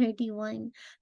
31।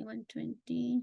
120।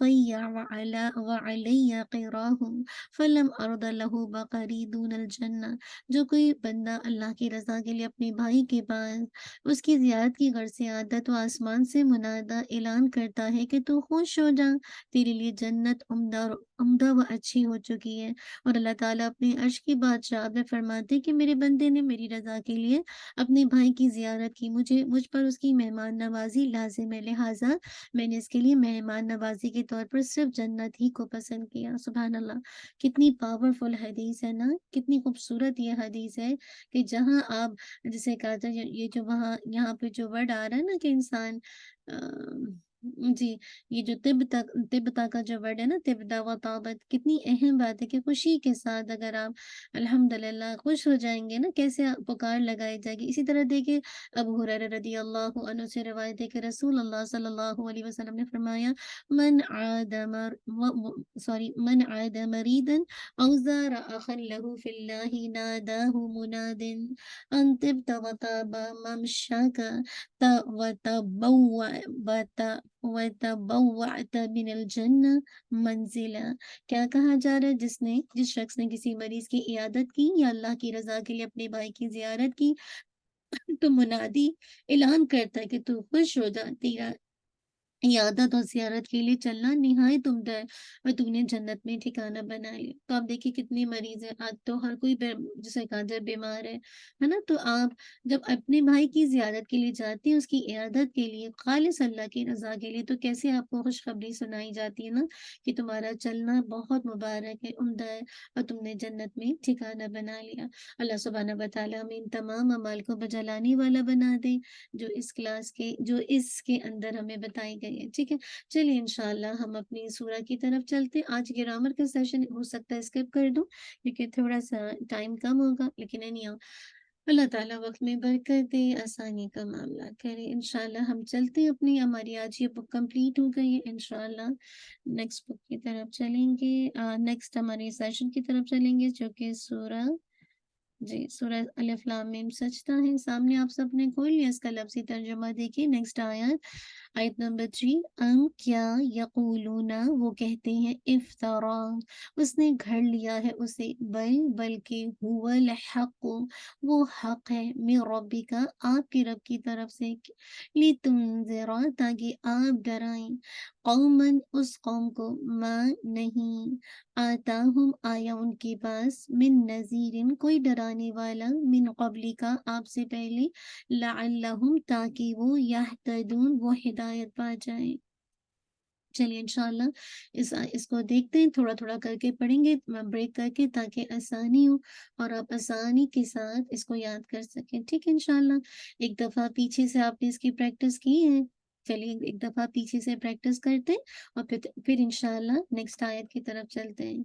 فَيَّ وَعَلَيَّ قِرَاهُ فَلَمْ أَرْضَ لَهُ بَقَرِي دُونَ الْجَنَّةِ۔ جو کوئی بندہ اللہ کی رضا کے لیے اپنے بھائی کے پاس اس کی زیارت کی غرض سے آتا تو آسمان سے منادہ اعلان کرتا ہے کہ تو خوش ہو جا، تیرے لیے جنت عمدہ و اچھی ہو چکی ہے۔ اور اللہ تعالیٰ اپنے عرش کی بادشاہ میں فرماتے کہ میرے بندے نے میری رضا کے لیے اپنے بھائی کی زیارت کی، مجھ پر اس کی مہمان نوازی لازم ہے، لہٰذا میں نے اس کے لیے مہمان نوازی کے طور پر صرف جنت ہی کو پسند کیا۔ سبحان اللہ، کتنی پاورفل حدیث ہے نا، کتنی خوبصورت یہ حدیث ہے کہ جہاں آپ جسے کہا جائے یہ جو وہاں یہاں پہ جو ورڈ آ رہا ہے نا کہ انسان جی، یہ جو تبتا کا جو ورڈ ہے نا، تبتا و تابت، کتنی اہم بات ہے کہ خوشی کے ساتھ اگر آپ الحمدللہ خوش ہو جائیں گے نا، کیسے پکار لگائی جائے گی۔ اسی طرح دیکھیں ابو ہریرہ رضی اللہ عنہ سے روایت ہے کہ رسول اللہ صلی اللہ علیہ وسلم نے فرمایا من عاد مریدا او زار اخا له فی اللہ ناداہ مناد ان طبت وطاب ممشاک وتبوعت من الجنہ منزلا۔ کیا کہا جا رہا ہے، جس شخص نے کسی مریض کی عیادت کی یا اللہ کی رضا کے لیے اپنے بھائی کی زیارت کی تو منادی اعلان کرتا ہے کہ تو خوش ہو جا، تیرا عیادت اور زیارت کے لیے چلنا نہایت عمدہ ہے اور تم نے جنت میں ٹھکانہ بنا لیا۔ تو آپ دیکھیے کتنے مریض ہیں آج، تو ہر کوئی جسے کہا جائے بیمار ہے نا، تو آپ جب اپنے بھائی کی زیارت کے لیے جاتے ہیں، اس کی عیادت کے لیے خالص اللہ کی رضا کے لیے، تو کیسے آپ کو خوشخبری سنائی جاتی ہے نا کہ تمہارا چلنا بہت مبارک ہے، عمدہ ہے اور تم نے جنت میں ٹھکانہ بنا لیا۔ اللہ سبحانہ وتعالیٰ ہمیں ان تمام اعمال کو بجا لانے والا بنا دے جو اس کے اندر ہمیں بتائی گئی ہے۔ ٹھیک ہے، چلیے انشاءاللہ ہم اپنی سورہ کی طرف چلتے ہیں۔ آج گرامر کا سیشن ہو سکتا ہے اسکپ کر دوں کیونکہ تھوڑا سا ٹائم کم ہوگا، لیکن اللہ تعالیٰ وقت میں برکت دے، آسانی کا معاملہ کرے۔ انشاءاللہ ہم چلتے ہیں اپنی، ہماری آج یہ بک کمپلیٹ ہو گئی ہے، انشاءاللہ نیکسٹ بک کی طرف چلیں گے، نیکسٹ ہمارے سیشن کی طرف چلیں گے جو کہ سورہ الف لام میم سجدہ ہے۔ سامنے آپ سب نے کھول لیا، اس کا لفظی ترجمہ دیکھیے۔ نیکسٹ آیت نمبر 3، ام کیا یقولون، وہ کہتے ہیں، افطرا، اس نے گھڑ لیا ہے اسے، بلکہ هو الحق، وہ حق ہے، من ربک، آپ کے رب کی طرف سے، لتنذر، تاکہ آپ ڈرائیں، قومن، اس قوم کو، ما، نہیں، آتاہم، آیا ان کے پاس، من نذیر، کوئی ڈرانے والا، من قبل کا، آپ سے پہلے، لعلہم، تاکہ وہ، یہتدون، وہ ہدایت پا جائیں۔ چلیے انشاءاللہ اس کو دیکھتے ہیں، تھوڑا تھوڑا کر کے پڑھیں گے بریک کر کے، تاکہ آسانی ہو اور آپ آسانی کے ساتھ اس کو یاد کر سکیں۔ ٹھیک ہے انشاءاللہ، ایک دفعہ پیچھے سے آپ نے اس کی پریکٹس کی ہے، چلیے ایک دفعہ پیچھے سے پریکٹس کرتے ہیں اور پھر انشاءاللہ نیکسٹ آیت کی طرف چلتے ہیں۔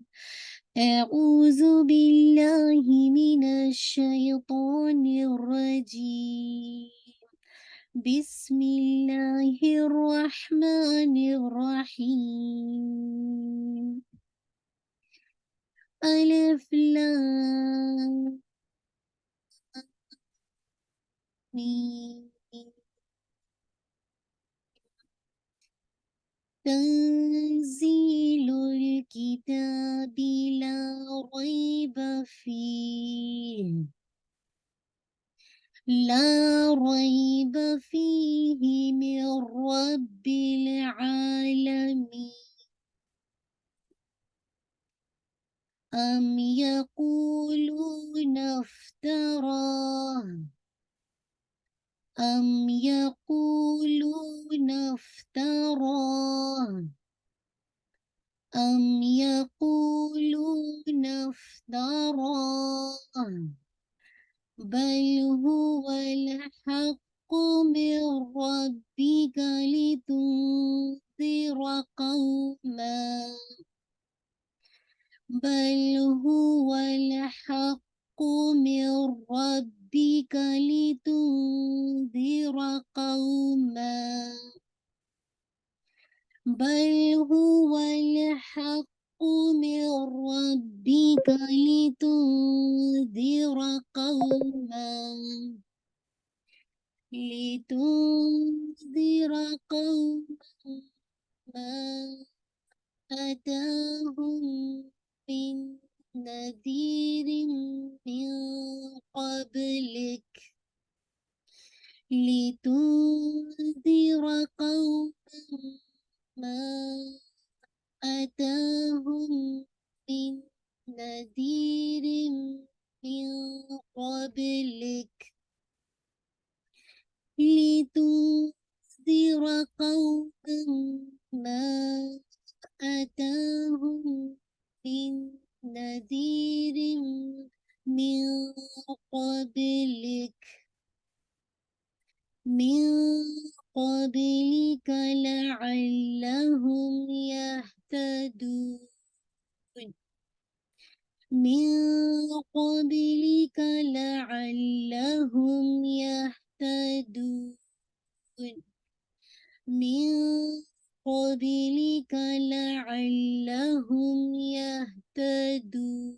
اعوذ باللہ من الشیطان الرجیم، بسم اللہ الرحمن الرحیم، الف لام میم، تنزیل الکتاب لا ریب فیہ، لا ریب فیہ من رب العالمین، ام یقولون افتراہ، ام یقولون افتراہ، ام یقولون افتراہ، بل هو الحق من ربک لتنذر قوما، بل هو الحق من ربك لتنذر قوما، بل هو الحق من ربك لتنذر قوما، لتنذر قوما أتاهم من نذير من قبلك لتنذر قوما ما أتاهم من نذير من قبلك لتنذر قوما ما أتاهم من نذير من قبلك لعلهم يهتدون من قبلك لعلهم يهتدون من قبلك لعلهم يهتدون.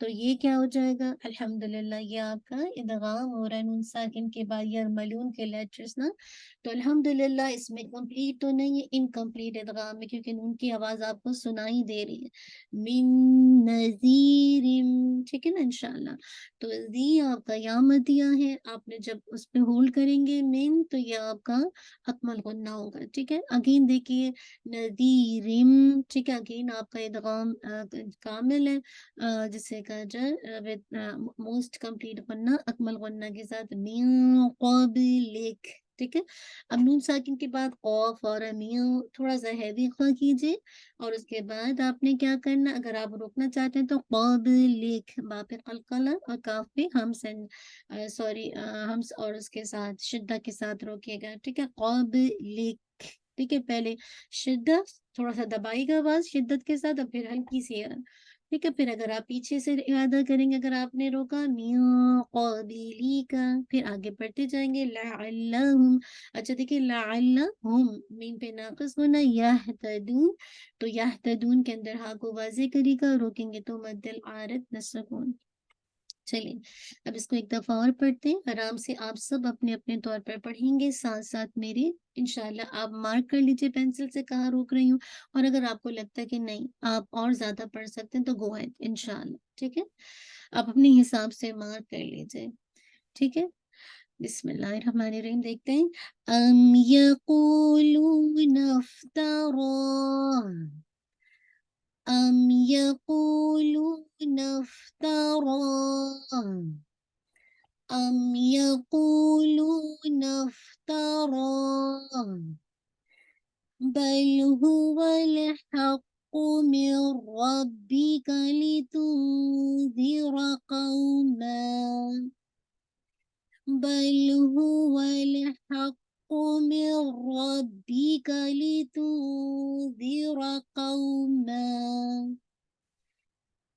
تو یہ کیا ہو جائے گا؟ الحمدللہ یہ آپ کا ادغام ہو رہا ہے نون ساکن کے بعد یرملون کے لیٹرز نا. تو الحمدللہ اس میں کمپلیٹ تو نہیں ہے، انکمپلیٹ ادغام میں، کیونکہ نون کی آواز آپ کو سنائی دے رہی ہے. من نذیر، ٹھیک ہے نا انشاءاللہ. تو زی آپ کا یا مدیہ ہے، آپ نے جب اس پہ ہولڈ کریں گے من تو یہ آپ کا حتم غنہ ہوگا. ٹھیک ہے، اگین دیکھیے نذیرم، ٹھیک ہے، اگین آپ کا ادغام کامل ہے، جسے کہا جائے موسٹ کمپلیٹ غنہ اکمل غنہ کے ساتھ من قبلک. ٹھیک ہے، اب نون ساکن کے بعد قوف اور میاں تھوڑا سا ہیوی خواہ کیجیے، اور اس کے بعد آپ نے کیا کرنا، اگر آپ روکنا چاہتے ہیں تو قبلک باپ قلقلہ اور کاف پہ ہمس سوری ہمس اور اس کے ساتھ شدہ کے ساتھ روکیے گا. ٹھیک ہے، قبلک. ٹھیک ہے، پہلے شدت تھوڑا سا دبائی گا آواز شدت کے ساتھ، اور پھر ہلکی سی ٹھیک ہے. پھر اگر آپ پیچھے سے ارادہ کریں گے، اگر آپ نے روکا میاں قبلی کا، پھر آگے بڑھتے جائیں گے لعلہم. اچھا دیکھیے لعلہم مین پہ ناقص ہونا یہتدون، تو یہتدون کے اندر ہاں کو واضح کری گا، روکیں گے تو مد العارض نسکون. چلیے اب اس کو ایک دفعہ اور پڑھتے ہیں آرام سے، آپ سب اپنے اپنے طور پر پڑھیں گے ساتھ ساتھ میرے انشاءاللہ. آپ مارک کر لیجئے پینسل سے کہاں روک رہی ہوں، اور اگر آپ کو لگتا ہے کہ نہیں آپ اور زیادہ پڑھ سکتے ہیں تو گو اہیڈ انشاءاللہ. ٹھیک ہے، آپ اپنے حساب سے مارک کر لیجئے. ٹھیک ہے، بسم اللہ الرحمن الرحیم. دیکھتے ہیں ام یقولون افتراہ، ام یقولون افتراہ، ام یقولون افتراہ، بل هو الحق من ربك لتنذر قوما، بل هو الحق من ربك لتنذر قوما،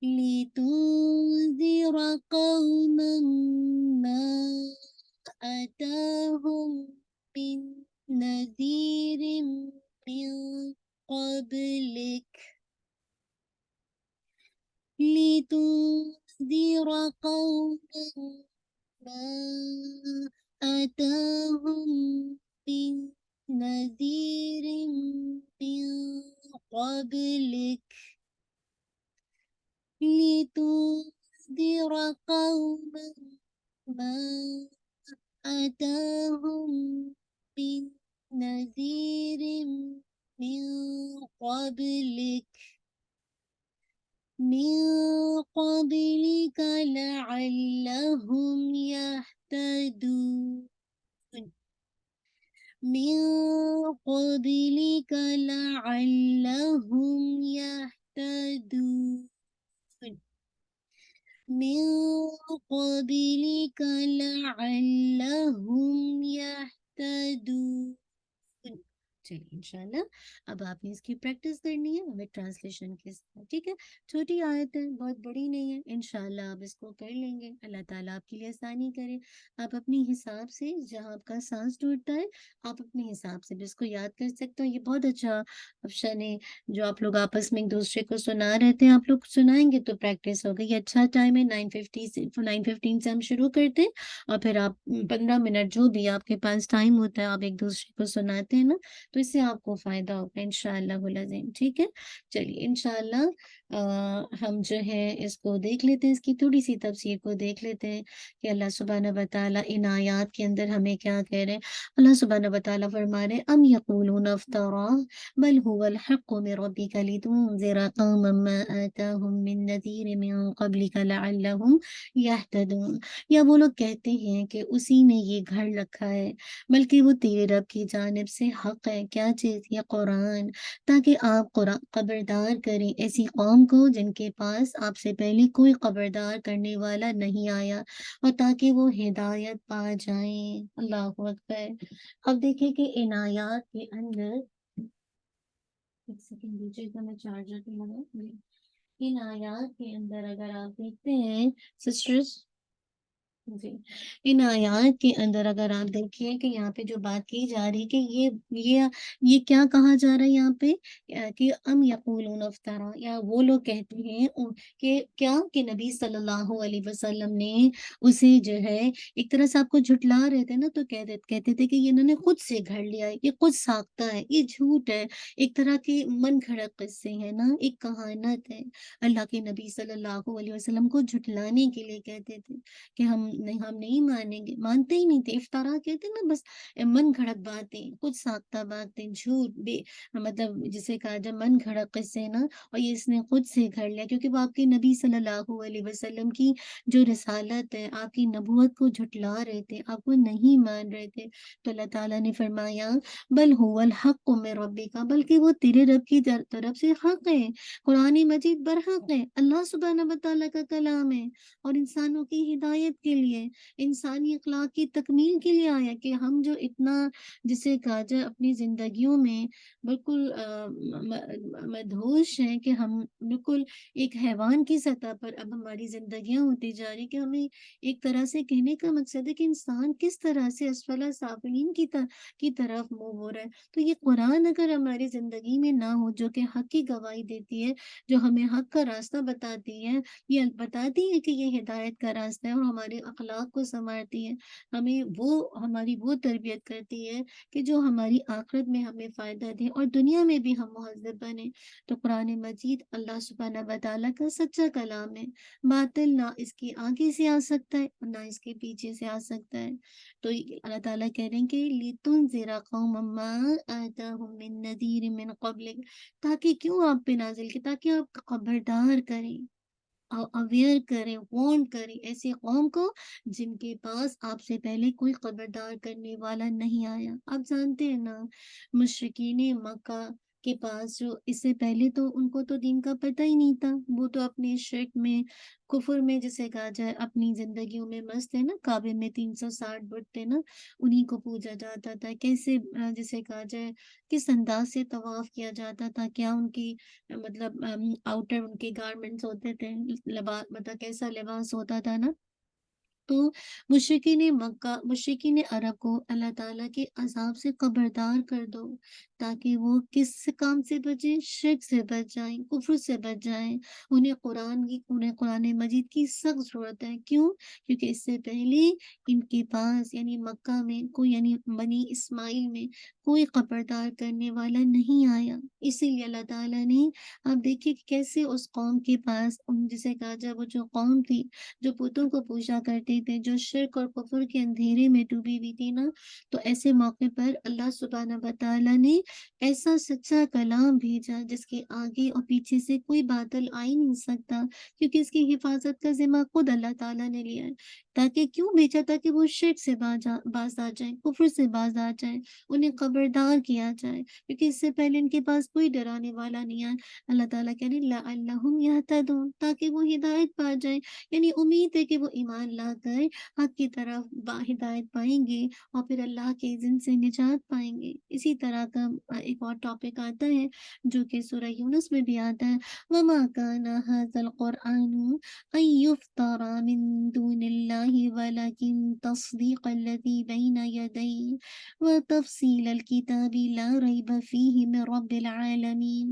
لتنذر قوما ما أتاهم من نذير من قبلك، لتنذر قوما ما أتاهم من نذير من قبلك، لتنذر قوما ما أتاهم من نذير من قبلك، من قبلك لعلهم يهتدون، من قبلك لعلهم يهتدون، من قبلك لعلهم يهتدون. چلیے انشاءاللہ اب آپ نے اس کی پریکٹس کرنی ہے ہمیں ٹرانسلیشن کے ساتھ. ٹھیک ہے، چھوٹی آیت ہے، بہت بڑی نہیں ہے، انشاءاللہ آپ اس کو کر لیں گے. اللہ تعالیٰ آپ کے لیے آسانی کرے. آپ اپنی حساب سے جہاں آپ کا سانس ٹوٹتا ہے آپ اپنے حساب سے بھی اس کو یاد کر سکتے ہو. یہ بہت اچھا آپشن ہے جو آپ لوگ آپس میں ایک دوسرے کو سنا رہے تھے، آپ لوگ سنائیں گے تو پریکٹس ہوگی. یہ اچھا ٹائم ہے، 9:15 سے ہم شروع کرتے ہیں، اور پھر آپ 15 منٹ جو بھی آپ کے پاس ٹائم ہوتا ہے آپ ایک دوسرے کو سناتے ہیں نا، تو اس سے آپ کو فائدہ ہوگا انشاءاللہ العظیم. ٹھیک ہے، چلیے انشاءاللہ ہم جو ہے اس کو دیکھ لیتے ہیں، اس کی تھوڑی سی تفسیر کو دیکھ لیتے ہیں کہ اللہ سبحانہ وتعالیٰ ان آیات کے اندر ہمیں کیا کہہ رہے ہیں. اللہ سبحانہ وتعالیٰ فرما رہے ام یقولون افتراہ بل هو الحق من ربک لتنذر قوما ما آتاهم من نذیر من قبلک لعلهم یهتدون. یا وہ لوگ کہتے ہیں کہ اسی نے یہ گھر رکھا ہے، بلکہ وہ تیرے رب کی جانب سے حق ہے. کیا چیز؟ یہ قرآن، تاکہ آپ قرآن خبردار کریں ایسی قوم کو جن کے پاس آپ سے پہلے کوئی خبردار کرنے والا نہیں آیا، اور تاکہ وہ ہدایت پا جائیں. اللہ اکبر. اب دیکھیں کہ ان آیات کے اندر ایک سیکنڈ دیجیے گا، میں چارجر پہ لگا. ان آیات کے اندر اگر آپ دیکھتے ہیں سسٹرز، جی، ان آیات کے اندر اگر آپ دیکھیے کہ یہاں پہ جو بات کی جا رہی ہے کہ یہ کیا کہا جا رہا ہے یہاں پہ کہ ام یقولون افطرا، یا وہ لوگ کہتے ہیں کہ کیا کہ نبی صلی اللہ علیہ وسلم نے اسے جو ہے ایک طرح سے آپ کو جھٹلا رہے تھے نا، تو کہتے تھے کہ یہ انہوں نے خود سے گھڑ لیا ہے، یہ خود ساختہ ہے، یہ جھوٹ ہے، ایک طرح کے من گھڑت قصے ہیں نا، ایک کہانت ہے۔ اللہ کے نبی صلی اللہ علیہ وسلم کو جھٹلانے کے لیے کہتے تھے کہ ہم نہیں مانیں گے، مانتے ہی نہیں تھے، افطارا کہتے ہیں نا، بس من گھڑت باتیں، خود ساختہ باتیں، جھوٹ مطلب جسے کہا جائے من گھڑت قصے نا، اور یہ اس نے خود سے گھڑ لیا کیونکہ وہ آپ کے نبی صلی اللہ علیہ وسلم کی جو رسالت ہے، آپ کی نبوت کو جھٹلا رہے تھے، آپ کو نہیں مان رہے تھے۔ تو اللہ تعالیٰ نے فرمایا بل هو الحق من ربک، بلکہ وہ تیرے رب کی طرف سے حق ہے، قرآن مجید برحق ہے، اللہ سبحانہ وتعالیٰ کا کلام ہے، اور انسانوں کی ہدایت کے لیے، انسانی اخلاق کی تکمیل کے لیے آیا کہ ہم جو اتنا جسے کہا جائے اپنی زندگیوں میں بالکل مدہوش ہیں کہ ہم بالکل ایک حیوان کی سطح پر اب ہماری زندگیاں ہوتی جا رہی کہ ہمیں ایک طرح سے کہنے کا مقصد ہے کہ انسان کس طرح سے اسفل سافلین کی طرف منہ ہو رہا ہے۔ تو یہ قرآن اگر ہماری زندگی میں نہ ہو جو کہ حق کی گواہی دیتی ہے، جو ہمیں حق کا راستہ بتاتی ہے، یہ بتاتی ہے کہ یہ ہدایت کا راستہ ہے اور ہمارے اخلاق کو سنوارتی ہے، ہماری وہ تربیت کرتی ہے کہ جو ہماری آخرت میں ہمیں فائدہ دے اور دنیا میں بھی ہم مہذب بنے۔ تو قرآن مجید اللہ سبحانہ وتعالیٰ کا سچا کلام ہے، باطل نہ اس کے آگے سے آ سکتا ہے اور نہ اس کے پیچھے سے آ سکتا ہے۔ تو اللہ تعالیٰ کہہ رہے ہیں کہ لِتُنذِرَ قَوْمًا مَّا آتَاهُم مِّن نَّذِيرٍ مِّن قَبْلِكَ، تاکہ کیوں آپ پہ نازل کی، تاکہ آپ خبردار کریں، اویئر کریں، وارن کریں ایسی قوم کو جن کے پاس آپ سے پہلے کوئی خبردار کرنے والا نہیں آیا۔ آپ جانتے ہیں نا، مشرکین مکہ کے پاس جو اس سے پہلے تو ان کو تو دین کا پتہ ہی نہیں تھا، وہ تو اپنے شرک میں، کفر میں جسے کہا جائے اپنی زندگیوں میں مست ہے نا، کعبے میں 360 بت تھے نا، انہیں کو پوجا جاتا تھا، کیسے جسے کہا جائے کس انداز سے طواف کیا جاتا تھا، کیا ان کی مطلب آؤٹر ان کے گارمنٹس ہوتے تھے، لباس مطلب کیسا لباس ہوتا تھا نا۔ تو مشرکین عرب کو اللہ تعالیٰ کے عذاب سے خبردار کر دو تاکہ وہ کس کام سے بچیں، شرک سے بچ جائیں، کفر سے بچ جائیں۔ انہیں قرآن مجید کی سخت ضرورت ہے، کیوں؟ کیونکہ اس سے پہلے ان کے پاس یعنی مکہ میں کوئی، یعنی بنی اسماعیل میں کوئی خبردار کرنے والا نہیں آیا، اسی لیے اللہ تعالیٰ نے، آپ دیکھیے کہ کیسے اس قوم کے پاس جسے کہا جائے وہ جو قوم تھی جو بتوں کو پوجا کرتے تھے، جو شرک اور کفر کے اندھیرے میں ڈوبی ہوئی تھی نا، تو ایسے موقع پر اللہ سبحانہ وتعالیٰ نے ایسا سچا کلام بھیجا جس کے آگے اور پیچھے سے کوئی باطل آ ہی نہیں سکتا، کیونکہ اس کی حفاظت کا ذمہ خود اللہ تعالیٰ نے لیا ہے۔ تاکہ کیوں بھیجا؟ تاکہ وہ شرک سے باز آ جائیں، کفر سے باز آ جائیں، انہیں خبردار کیا جائے، کیونکہ اس سے پہلے ان کے پاس کوئی ڈرانے والا نہیں ہے۔ اللہ تعالیٰ کہہ رہے لعلہم یہتدون، تاکہ وہ ہدایت پا جائیں، یعنی امید ہے کہ وہ ایمان لا کر حق کی طرف ہدایت پائیں گے اور پھر اللہ کے اذن سے نجات پائیں گے۔ اسی طرح کا ایک اور ٹاپک آتا ہے جو کہ سورہ یونس میں بھی آتا ہے، وَمَا كَانَ هَذَا الْقُرْآنُ أَن يُفْتَرَى مِن دُونِ اللَّهِ وَلَكِن تَصْدِيقَ الَّذِي بَيْنَ يَدَيْهِ وَتَفْصِيلَ الْكِتَابِ لَا رَيْبَ فِيهِ مِن رَّبِّ الْعَالَمِينَ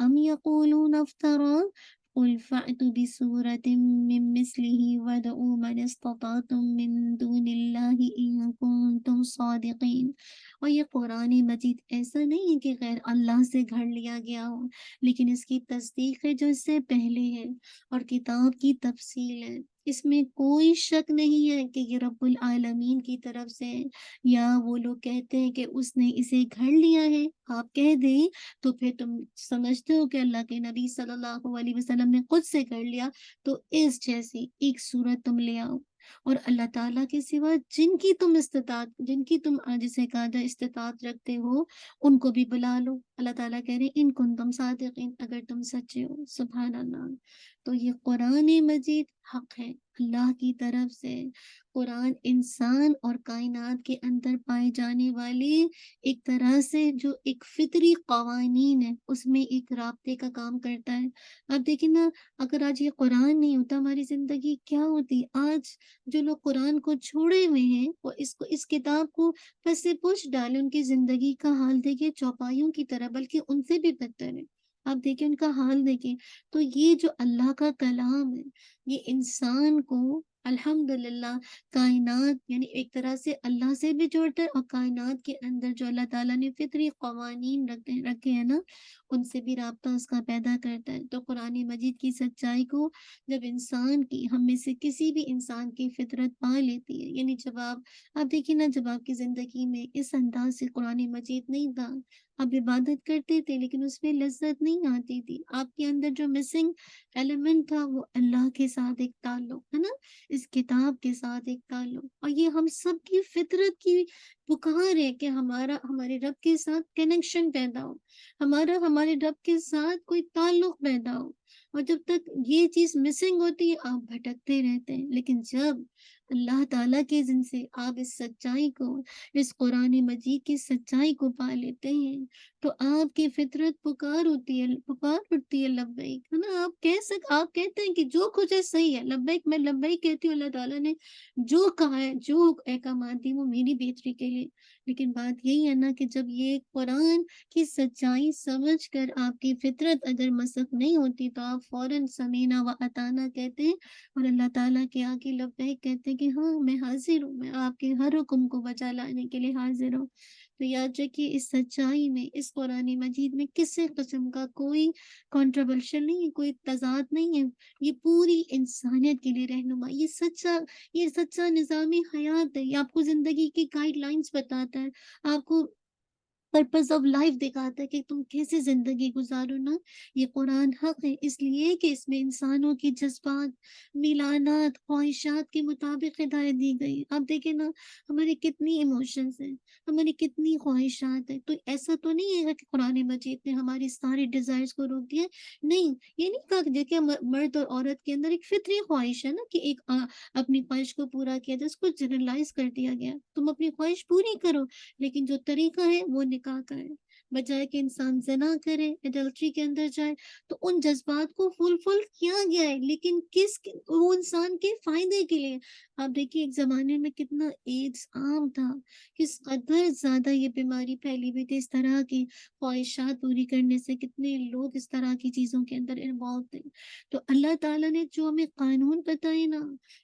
أَمْ يَقُولُونَ افْتَرَى قل فأتوا بسورة من مثله وادعوا من استطعتم من دون الله إن كنتم صادقين۔ اور یہ قرآن مجید ایسا نہیں ہے کہ غیر اللہ سے گھڑ لیا گیا ہو، لیکن اس کی تصدیق ہے جو اس سے پہلے ہے، اور کتاب کی تفصیل ہے، اس میں کوئی شک نہیں ہے کہ یہ رب العالمین کی طرف سے ہے۔ یا وہ لوگ کہتے ہیں کہ اس نے اسے گھڑ لیا ہے، آپ کہہ دیں تو پھر تم سمجھتے ہو کہ اللہ کے نبی صلی اللہ علیہ وسلم نے خود سے کر لیا، تو اس جیسی ایک صورت تم لے آؤ، اور اللہ تعالیٰ کے سوا جن کی تم جسے کہا جائے استطاعت رکھتے ہو، ان کو بھی بلا لو۔ اللہ تعالیٰ کہہ رہے ہیں ان کن تم صادقین، اگر تم سچے ہو۔ سبحان اللہ۔ تو یہ قرآن مجید حق ہے اللہ کی طرف سے۔ قرآن انسان اور کائنات کے اندر پائے جانے والے ایک طرح سے جو ایک فطری قوانین ہے اس میں ایک رابطے کا کام کرتا ہے۔ اب دیکھیں نا، اگر آج یہ قرآن نہیں ہوتا ہماری زندگی کیا ہوتی؟ آج جو لوگ قرآن کو چھوڑے ہوئے ہیں وہ اس کتاب کو پس پش ڈالے، ان کی زندگی کا حال دیکھیں چوپایوں کی طرح، بلکہ ان سے بھی بدتر ہے۔ آپ دیکھیں ان کا حال دیکھیں۔ تو یہ جو اللہ کا کلام ہے یہ انسان کو الحمدللہ کائنات یعنی ایک طرح سے اللہ سے بھی جوڑتا ہے، اور کائنات کے اندر جو اللہ تعالیٰ نے فطری قوانین رکھے ہیں نا ان سے بھی رابطہ اس کا پیدا کرتا ہے۔ تو قرآن مجید کی سچائی کو جب انسان کی ہم میں سے کسی بھی انسان کی فطرت پا لیتی ہے، یعنی جب آپ دیکھیں نا، جب آپ کی زندگی میں اس انداز سے قرآن مجید نہیں تھا، آپ عبادت کرتے تھے لیکن اس میں لذت نہیں آتی تھی، آپ کے اندر جو مسنگ ایلیمنٹ تھا وہ اللہ کے ساتھ ایک تعلق ہے نا، اس کتاب کے ساتھ ایک تعلق، اور یہ ہم سب کی فطرت کی پکار ہے کہ ہمارے رب کے ساتھ کنیکشن پیدا ہو، ہمارے رب کے ساتھ کوئی تعلق پیدا ہو۔ اور جب تک یہ چیز مسنگ ہوتی ہے آپ بھٹکتے رہتے ہیں، لیکن جب اللہ تعالیٰ کے ذن سے آپ اس سچائی کو، اس قرآن مجید کی سچائی کو پا لیتے ہیں تو آپ کی فطرت پکار اٹھتی ہے لبیک، ہے نا، آپ کہتے ہیں کہ جو کچھ ہے صحیح ہے، لبیک، میں لبیک کہتی ہوں، اللہ تعالیٰ نے جو کہا ہے، جو احکامات دی وہ میری بہتری کے لیے۔ لیکن بات یہی ہے نا کہ جب یہ قرآن کی سچائی سمجھ کر آپ کی فطرت اگر مسخ نہیں ہوتی تو آپ فوراً سمینا و اطانا کہتے ہیں، اور اللہ تعالیٰ کے آگے لبیک کہتے ہیں کہ ہاں میں حاضر ہوں، میں آپ کے ہر حکم کو بجا لانے کے لیے حاضر ہوں۔ تو یاد رکھیے اس سچائی میں، اس قرآن مجید میں کسی قسم کا کوئی کنٹروورشل نہیں ہے، کوئی تضاد نہیں ہے، یہ پوری انسانیت کے لیے رہنما، یہ سچا نظام حیات ہے، یہ آپ کو زندگی کی گائیڈ لائنز بتاتا ہے، آپ کو پرپز آف لائف دکھاتا ہے کہ تم کیسے زندگی گزارو نا۔ یہ قرآن حق ہے اس لیے کہ اس میں انسانوں کی جذبات، میلانات، خواہشات کے مطابق ہدایت دی گئی۔ آپ دیکھیں نا ہماری کتنی ایموشنز ہیں، ہماری کتنی خواہشات ہیں، تو ایسا تو نہیں ہے کہ قرآن مجید نے ہماری ساری ڈیزائرز کو روک دیا، نہیں، یہ نہیں کہا کہ دیکھیں مرد اور عورت کے اندر ایک فطری خواہش ہے نا کہ ایک اپنی خواہش کو پورا کیا جائے، اس کو جنرلائز کر دیا گیا، تم اپنی خواہش پوری کرو، لیکن جو طریقہ ہے وہ نکاح کا ہے، بجائے کہ انسان زنا کرے، ایڈلٹری کے اندر جائے، تو ان جذبات کو فل کیا گیا ہے، لیکن وہ انسان کے فائدے کے لیے۔ آپ دیکھیے ایک زمانے میں کتنا ایڈز عام تھا، کس قدر زیادہ یہ بیماری پھیلی ہوئی تھی، اس طرح کی خواہشات پوری کرنے سے کتنے لوگ اس طرح کی چیزوں کے اندر انوالو تھے۔ تو اللہ تعالیٰ نے جو ہمیں قانون بتائے نا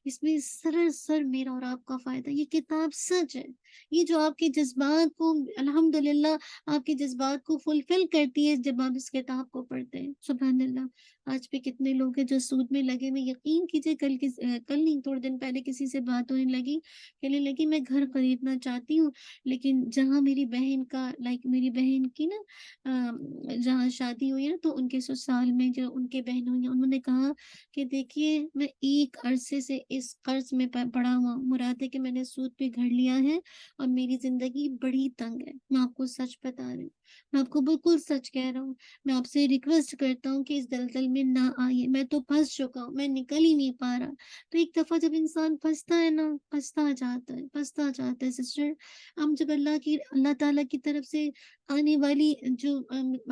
اس میں سراسر میرا اور آپ کا فائدہ، یہ کتاب سچ ہے، یہ جو آپ کے جذبات کو الحمدللہ آپ کے جذبات کو فلفل کرتی ہے جب آپ اس کتاب کو پڑھتے ہیں، سبحان اللہ۔ آج بھی کتنے لوگ ہیں جو سود میں لگے ہوئے، یقین کیجئے کل نہیں تھوڑے دن پہلے کسی سے بات ہونے لگی، کہنے لگی میں گھر خریدنا چاہتی ہوں، لیکن جہاں میری بہن کا میری بہن کی نا جہاں شادی ہوئی ہے نا تو ان کے سسرال میں جو ان کے بہنوں ہیں انہوں نے کہا کہ دیکھیے میں ایک عرصے سے اس قرض میں پڑا ہوا ہوں، مراد ہے کہ میں نے سود پہ گھر لیا ہے اور میری زندگی بڑی تنگ ہے، میں آپ کو سچ بتا رہی ہوں، میں آپ کو بالکل سچ کہہ رہا ہوں، میں آپ سے ریکویسٹ کرتا ہوں کہ اس دلدل میں نہ آئیے، میں تو پھنس چکا ہوں، میں نکل ہی نہیں پا رہا۔ تو ایک دفعہ جب انسان پھنستا ہے نا، پھنستا جاتا ہے سسٹر، ہم جب اللہ تعالیٰ کی طرف سے آنے والی جو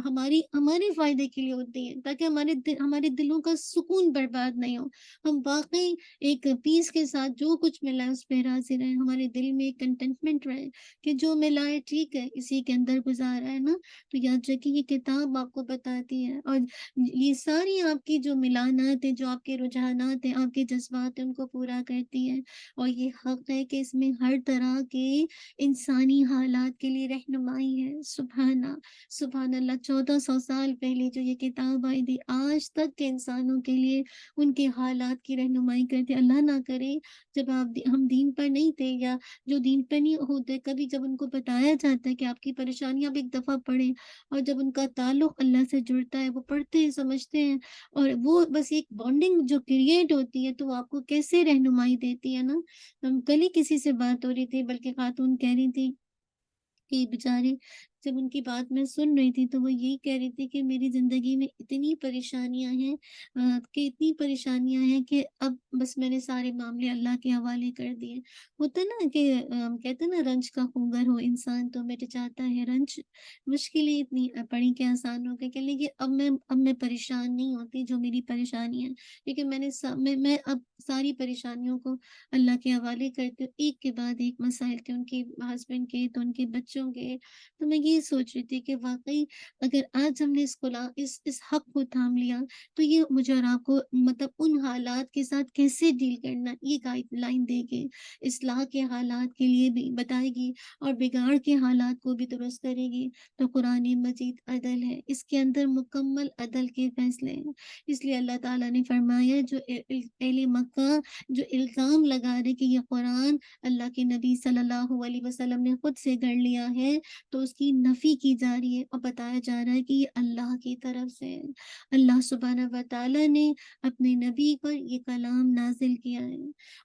ہمارے فائدے کے لیے ہوتی ہیں تاکہ ہمارے دلوں کا سکون برباد نہیں ہو، ہم واقعی ایک پیس کے ساتھ جو کچھ ملا ہے اس پہ راضی رہے، ہمارے دل میں ایک کنٹینٹمنٹ رہے کہ جو ملا ہے ٹھیک ہے، اسی کے اندر گزارا ہے نا۔ تو یاد رکھیے یہ کتاب آپ کو بتاتی ہے، اور یہ ساری آپ کی جو ملانات ہیں، جو آپ کے رجحانات ہیں، آپ کے جذبات ہیں، ان کو پورا کرتی ہے، اور یہ حق ہے کہ اس میں ہر طرح کے انسانی حالات کے لیے رہنمائی ہے۔ سبحان اللہ، 1400 سال پہلے جو یہ کتاب آئی تھی آج تک کے انسانوں کے لیے ان کے حالات کی رہنمائی کرتے۔ اللہ نہ کرے جب ہم دین پر نہیں تھے یا جو دین پر نہیں ہوتے، کبھی جب ان کو بتایا جاتا ہے کہ آپ کی پریشانی آپ ایک دفعہ پڑھیں، اور جب ان کا تعلق اللہ سے جڑتا ہے وہ پڑھتے ہیں، سمجھتے ہیں، اور وہ بس ایک بانڈنگ جو کریٹ ہوتی ہے تو وہ آپ کو کیسے رہنمائی دیتی ہے نا۔ کل ہی کسی سے بات ہو رہی تھی، بلکہ خاتون کہہ رہی تھی کہ بیچاری جب ان کی بات میں سن رہی تھی تو وہ یہی کہہ رہی تھی کہ میری زندگی میں اتنی پریشانیاں ہیں کہ اتنی پریشانیاں ہیں کہ اب بس میں نے سارے معاملے اللہ کے حوالے کر دیے۔ ہوتا نا کہ کہتے ہیں نا رنج کا خوگر ہو انسان تو مٹ جاتا ہے رنج، مشکلیں اتنی پڑی کہ آسان ہو گئی کہ لیکن اب میں پریشان نہیں ہوتی جو میری پریشانی ہے، کیونکہ میں اب ساری پریشانیوں کو اللہ کے حوالے کرتی ہوں، ایک کے بعد ایک مسائل کے، ان کے ہسبینڈ کے تو ان کے بچوں کے۔ تو میں یہ سوچ رہی تھی کہ واقعی اگر آج ہم نے اس حق کو تھام لیا تو یہ مجھے اور آپ کو مطلب ان حالات کے ساتھ کیسے ڈیل کرنا یہ گائیڈ لائن دے گی، اصلاح کے حالات کے لیے بھی بتائے گی اور بگاڑ کے حالات کو بھی درست کرے گی۔ تو قرآن مجید عدل ہے، اس کے اندر مکمل عدل کے فیصلے ہیں۔ اس لیے اللہ تعالیٰ نے فرمایا جو اہل مکہ جو الزام لگا رہے کہ یہ قرآن اللہ کے نبی صلی اللہ علیہ وسلم نے خود سے گھڑ لیا ہے تو اس کی نفی کی جا رہی ہے اور بتایا جا رہا ہے کہ یہ اللہ کی طرف سے ہے۔ اللہ سبحانہ و تعالیٰ نے اپنے نبی پر یہ کلام نازل کیا ہے،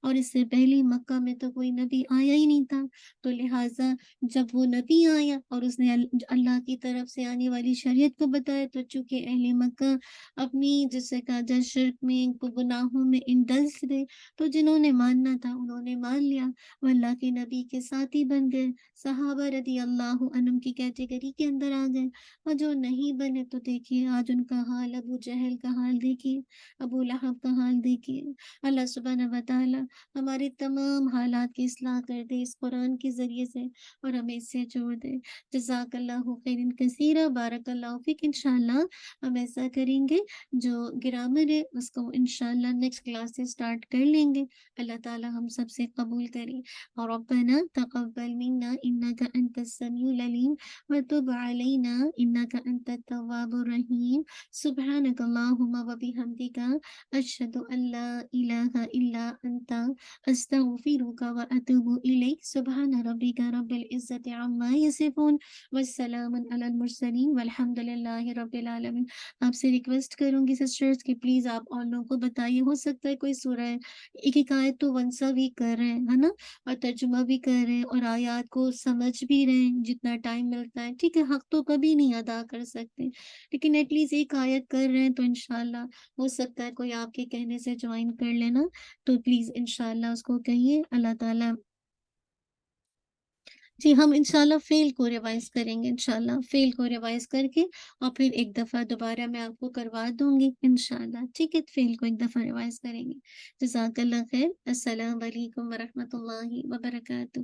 اور اس سے پہلے مکہ میں تو کوئی نبی آیا ہی نہیں تھا، تو لہٰذا جب وہ نبی آیا اور اس نے اللہ کی طرف سے آنے والی شریعت کو بتایا تو چونکہ اہل مکہ اپنی جیسے کہا جائے شرک میں گناہوں میں انڈلس تھے، تو جنہوں نے ماننا تھا انہوں نے مان لیا، وہ اللہ کے نبی کے ساتھی بن گئے، صحابہ رضی اللہ عنہم کی کیٹیگری کے اندر آ گئے، اور جو نہیں بنے تو دیکھیے آج ان کا حال، ابو جہل کا حال دیکھیے، ابو لہب کا حال دیکھیے۔ اللہ سبحانہ و تعالی ہمارے تمام حالات کی اصلاح کر دے اس قرآن کے ذریعے سے اور ہمیں اس سے جوڑ دے۔ جزاک اللہ خیر کثیرہ، بارک اللہ فیک۔ انشاءاللہ ہم ایسا کریں گے، جو گرامر ہے اس کو انشاءاللہ نیکسٹ کلاس سے سٹارٹ کر لیں گے۔ اللہ تعالی ہم سب سے قبول کریں۔ اور ربنا تقبل منا انک انت السمیع العلیم وتب علینا انک انت التواب الرحیم۔ سبحانک اللہم وبحمدک اشہد ان لا الہ الا انت استغفرک واتوب الیک۔ سبحان ربک رب العزت عما یصفون والسلام علی المرسلین والحمد للہ رب العالمین۔ آپ سے ریکویسٹ کروں گی سسٹرز کہ پلیز آپ اور لوگوں کو بتائیے، ہو سکتا ہے کوئی سورہ ایک ایک آیت تو ونسا بھی کر رہے ہیں، ہے نا، اور ترجمہ بھی کر رہے ہیں اور آیات کو سمجھ بھی رہے ہیں جتنا ٹائم ملتا ہے، ٹھیک ہے، حق تو کبھی نہیں ادا کر سکتے لیکن ایٹ لیسٹ ایک آیت کر رہے ہیں تو انشاءاللہ ہو سکتا ہے کوئی آپ کے کہنے سے جوائن کر لینا، تو پلیز انشاءاللہ اس کو کہیے۔ اللہ تعالیٰ جی ہم انشاءاللہ فیل کو ریوائز کریں گے، انشاءاللہ فیل کو ریوائز کر کے اور پھر ایک دفعہ دوبارہ میں آپ کو کروا دوں گی انشاءاللہ، ٹھیک ہے، فیل کو ایک دفعہ ریوائز کریں گے۔ جزاک اللہ خیر، السلام علیکم ورحمۃ اللہ وبرکاتہ۔